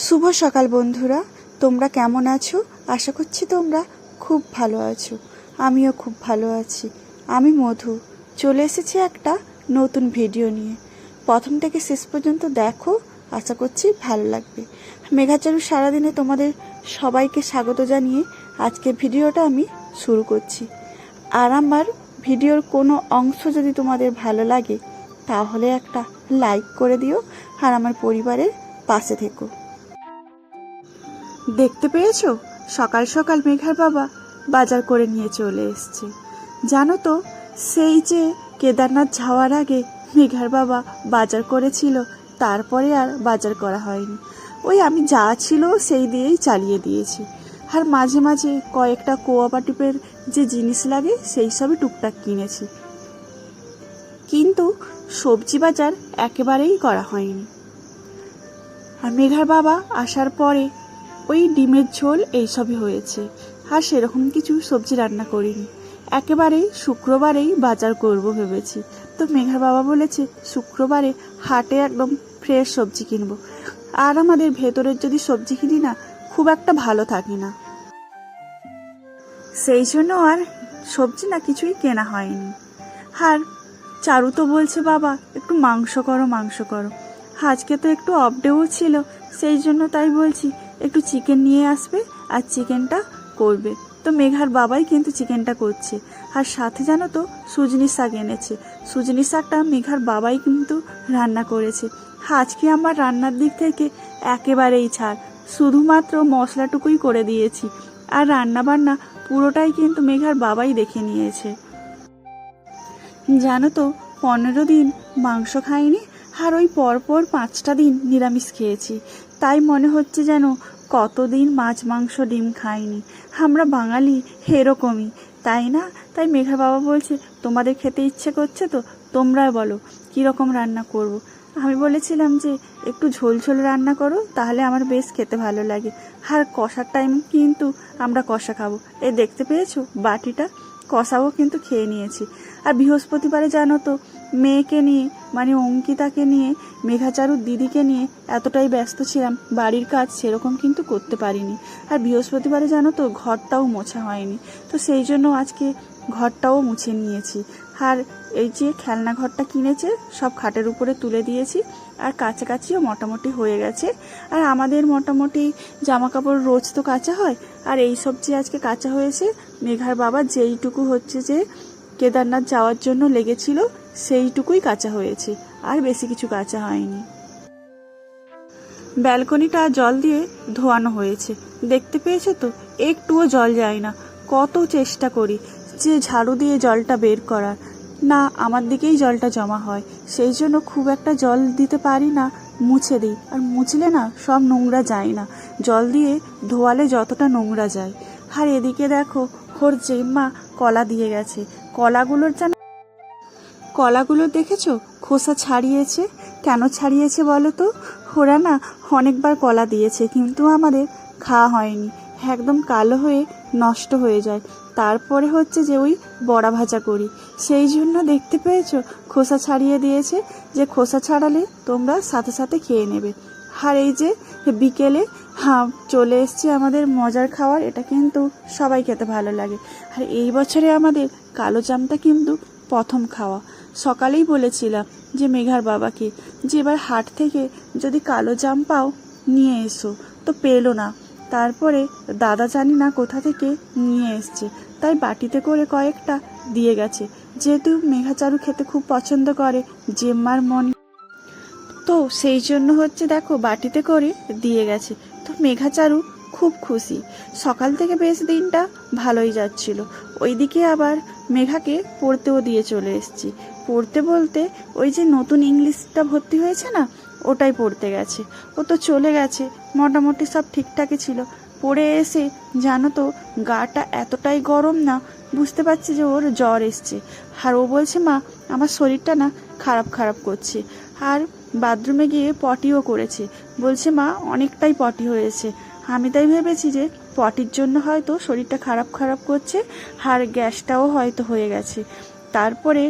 শুভ সকাল বন্ধুরা, তোমরা কেমন আছো? আশা করছি তোমরা খুব ভালো আছো। আমিও খুব ভালো আছি। আমি মধু, চলে এসেছি একটা নতুন ভিডিও নিয়ে। প্রথম থেকে শেষ পর্যন্ত দেখো, আশা করছি ভালো লাগবে। মেঘাচারু সারাদিনে তোমাদের সবাইকে স্বাগত জানিয়ে আজকে ভিডিওটা আমি শুরু করছি। আর আমার ভিডিওর কোনো অংশ যদি তোমাদের ভালো লাগে তাহলে একটা লাইক করে দিও আর আমার পরিবারের পাশে থেকো। দেখতে পেয়েছো, সকাল সকাল মেঘার বাবা বাজার করে নিয়ে চলে এসছে। জানো তো, সেই যে কেদারনাথ যাওয়ার আগে মেঘার বাবা বাজার করেছিল, তারপরে আর বাজার করা হয়নি। ওই আমি যা ছিল সেই দিয়েই চালিয়ে দিয়েছি। আর মাঝে মাঝে কয়েকটা কোঅপারেটিভের যে জিনিস লাগে সেই সবই টুকটাক কিনেছি, কিন্তু সবজি বাজার একেবারেই করা হয়নি। আর মেঘার বাবা আসার পরে ওই ডিমের ঝোল এইসবই হয়েছে, আর সেরকম কিছু সবজি রান্না করিনি। একেবারে শুক্রবারেই বাজার করব ভেবেছি। তো মেঘার বাবা বলেছে শুক্রবারে হাটে একদম ফ্রেশ সবজি কিনবো। আর আমাদের ভেতরের যদি সবজি কিনি না, খুব একটা ভালো থাকি না, সেই জন্য আর সবজি না কিছুই কেনা হয়নি। আর চারু তো বলছে বাবা একটু মাংস করো মাংস করো। আজকে তো একটু অফ ডেও ছিল, সেই জন্য তাই বলছি একটু চিকেন নিয়ে আসবে আর চিকেনটা করবে। তো মেঘার বাবাই কিন্তু চিকেনটা করছে। আর সাথে জানো তো সুজনি শাক এনেছে। সুজনি শাকটা মেঘার বাবাই কিন্তু রান্না করেছে। আজকে আমার রান্নার দিক থেকে একেবারেই ছাড়, শুধুমাত্র মশলাটুকুই করে দিয়েছি। আর রান্না বান্না পুরোটাই কিন্তু মেঘার বাবাই দেখে নিয়েছে। জানো তো 15 দিন মাংস খাইনি, আর ওই পরপর 5টা দিন নিরামিষ খেয়েছি। তাই মনে হচ্ছে যেন কতদিন মাছ মাংস ডিম খাইনি। আমরা বাঙালি এরকমই, তাই না? তাই মেঘার বাবা বলছে তোমাদের খেতে ইচ্ছে করছে তো তোমরা বলো কীরকম রান্না করব। আমি বলেছিলাম যে একটু ঝোল ঝোল রান্না করো, তাহলে আমার বেশ খেতে ভালো লাগে। আর কষার টাইম কিন্তু আমরা কষা খাবো। এই দেখতে পেয়েছো বাটিটা, কষাও কিন্তু খেয়ে নিয়েছি। আর বৃহস্পতিবারে জানো তো মেয়েকে নিয়ে মানে অঙ্কিতাকে নিয়ে, মেঘাচারুর দিদিকে নিয়ে এতটাই ব্যস্ত ছিলাম, বাড়ির কাজ সেরকম কিন্তু করতে পারিনি। আর বৃহস্পতিবারে জানো তো ঘরটাও মোছা হয়নি, তো সেই জন্য আজকে ঘরটাও মুছে নিয়েছি। আর এই যে খেলনা ঘরটা কিনেছে সব খাটের উপরে তুলে দিয়েছি, আর কাছাকাছিও মোটামুটি হয়ে গেছে। আর আমাদের মোটামুটি জামা কাপড় রোজ তো কাচা হয়, আর এই সব যে আজকে কাচা হয়েছে। মেঘার বাবা যেইটুকু হচ্ছে যে কেদারনাথ যাওয়ার জন্য লেগেছিল সেইটুকুই কাচা হয়েছে, আর বেশি কিছু কাচা হয়নি। ব্যালকনিটা জল দিয়ে ধোয়ানো হয়েছে, দেখতে পেয়েছো তো একটুও জল যায় না। কত চেষ্টা করি যে ঝাড়ু দিয়ে জলটা বের করার, না আমার দিকেই জলটা জমা হয়, সেই জন্য খুব একটা জল দিতে পারি না, মুছে দিই। আর মুছলে না সব নোংরা যায় না, জল দিয়ে ধোয়ালে যতটা নোংরা যায়। আর এদিকে দেখো ওর জেম্মা কলা দিয়ে গেছে। কলাগুলো দেখেছো খোসা ছাড়িয়েছে। কেন ছাড়িয়েছে বলো তো? ওরা না অনেকবার কলা দিয়েছে, কিন্তু আমাদের খাওয়া হয়নি, একদম কালো হয়ে নষ্ট হয়ে যায়। তারপরে হচ্ছে যে ওই বড়া ভাজা করি, সেই জন্য দেখতে পেয়েছো খোসা ছাড়িয়ে দিয়েছে, যে খোসা ছাড়ালে তোমরা সাথে সাথে খেয়ে নেবে। আর এই যে বিকেলে চলে এসছে আমাদের মজার খাবার, এটা কিন্তু সবাই খেতে ভালো লাগে। আর এই বছরে আমাদের কালো জামটা কিন্তু প্রথম খাওয়া। সকালেই বলেছিলাম যে মেঘার বাবাকে যে এবার হাট থেকে যদি কালো জাম পাও নিয়ে এসো, তো পেলো না। তারপরে দাদা জানি না কোথা থেকে নিয়ে এসছে, তাই বাটিতে করে কয়েকটা দিয়ে গেছে। যেহেতু মেঘাচারু খেতে খুব পছন্দ করে জেম্মার মন, তো সেই জন্য হচ্ছে দেখো বাটিতে করে দিয়ে গেছে। তো মেঘাচারু খুব খুশি। সকাল থেকে বেশ দিনটা ভালোই যাচ্ছিল। ওইদিকে আবার মেঘাকে পড়তেও দিয়ে চলে এসেছি। পড়তে বলতে ওই যে নতুন ইংলিশটা ভর্তি হয়েছে না, ওটাই পড়তে গেছে। ও তো চলে গেছে, মোটামুটি সব ঠিকঠাকই ছিল। পড়ে এসে জানো তো গাটা এতটাই গরম না, বুঝতে পারছি যে ওর জ্বর এসছে। আর ও বলছে মা আমার শরীরটা না খারাপ খারাপ করছে। আর বাথরুমে গিয়ে পটিও করেছে, বলছে মা অনেকটাই পটি হয়েছে। আমি তাই ভেবেছি যে পটির জন্য হয়তো শরীরটা খারাপ খারাপ করছে, আর গ্যাসটাও হয়তো হয়ে গেছে। তারপরে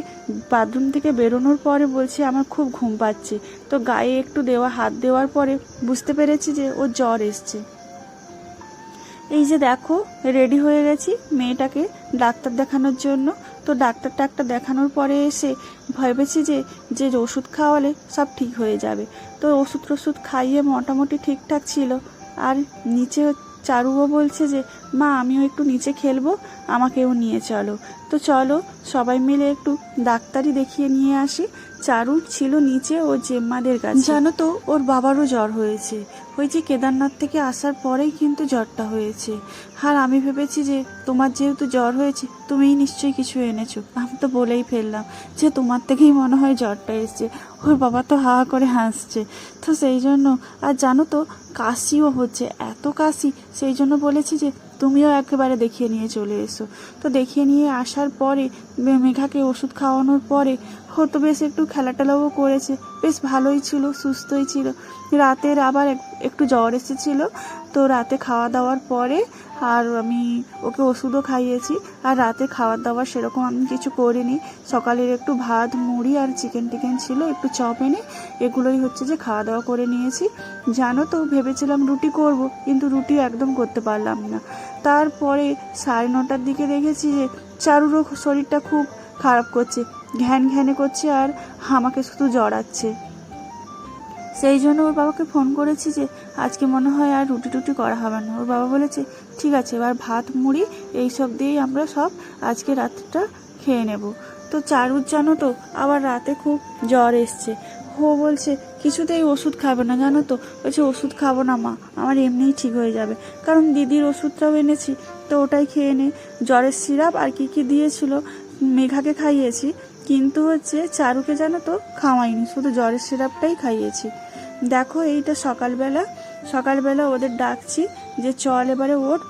বাথরুম থেকে বেরোনোর পরে বলছে আমার খুব ঘুম পাচ্ছে। তো গায়ে একটু হাত দেওয়ার পরে বুঝতে পেরেছি যে ওর জ্বর এসছে। এই যে দেখো রেডি হয়ে গেছি মেয়েটাকে ডাক্তার দেখানোর জন্য। তো ডাক্তারটা দেখানোর পরে এসে ভেবেছি যে ওষুধ খাওয়ালে সব ঠিক হয়ে যাবে। তো ওষুধ খাইয়ে মোটামুটি ঠিকঠাক ছিল। আর নিচে চারুও বলছে যে মা আমিও একটু নিচে খেলবো, আমাকেও নিয়ে চলো। তো চলো সবাই মিলে একটু ডাক্তারি দেখিয়ে নিয়ে আসি। চারু ছিল নিচে ওর জেম্মাদের কাছে। জানো তো ওর বাবারও জ্বর হয়েছে, ওই যে কেদারনাথ থেকে আসার পরেই কিন্তু জ্বরটা হয়েছে। আর আমি ভেবেছি যে তোমার যেহেতু জ্বর হয়েছে তুমিই নিশ্চয়ই কিছু এনেছো। আমি তো বলেই ফেললাম যে তোমার থেকেই মনে হয় জ্বরটা এসছে। ওর বাবা তো হা করে হাসছে। তো সেই জন্য আর জানো তো কাশিও হচ্ছে, এত কাশি, সেই জন্য বলেছি যে তুমিও একেবারে দেখিয়ে নিয়ে চলে এসো। তো দেখিয়ে নিয়ে আসার পরে মেঘাকে ওষুধ খাওয়ানোর পরে ও তো বেশ একটু খেলাটেলাও করেছে, বেশ ভালোই ছিল, সুস্থই ছিল। রাতের আবার একটু জ্বর এসেছিল। তো রাতে খাওয়া দাওয়ার পরে আর আমি ওকে ওষুধও খাইয়েছি। আর রাতে খাওয়ার দাওয়ার সেরকম আমি কিছু করিনি। সকালের একটু ভাত মুড়ি আর চিকেন ছিল, একটু চপ এনে এগুলোই হচ্ছে যে খাওয়া দাওয়া করে নিয়েছি। জানো তো ভেবেছিলাম রুটি করব, কিন্তু রুটি একদম করতে পারলাম না। তারপরে 9:30টার দিকে দেখেছি যে চারুরও শরীরটা খুব খারাপ করছে, ঘ্যানে করছে আর আমাকে শুধু জড়াচ্ছে। সেই জন্য ওর বাবাকে ফোন করেছি যে আজকে মনে হয় আর রুটি করা হবে না। ওর বাবা বলেছে ঠিক আছে, এবার ভাত মুড়ি এইসব দিয়েই আমরা সব আজকে রাতটা খেয়ে নেব। তো চারুর জানো তো আবার রাতে খুব জ্বর এসছে। ও বলছে কিছুতেই ওষুধ খাবে না, জানো তো বলছে ওষুধ খাবো না মা, আমার এমনিই ঠিক হয়ে যাবে। কারণ দিদির ওষুধটাও এনেছি, তো ওটাই খেয়ে নে। জ্বরের সিরাপ আর কি দিয়েছিল মেঘাকে খাইয়েছি, কিন্তু হচ্ছে চারুকে জানো তো খাওয়াইনি, শুধু জ্বরের সিরাপটাই খাইয়েছি। দেখো এইটা সকালবেলা ওদের ডাকছি যে চল এবারে ওঠ,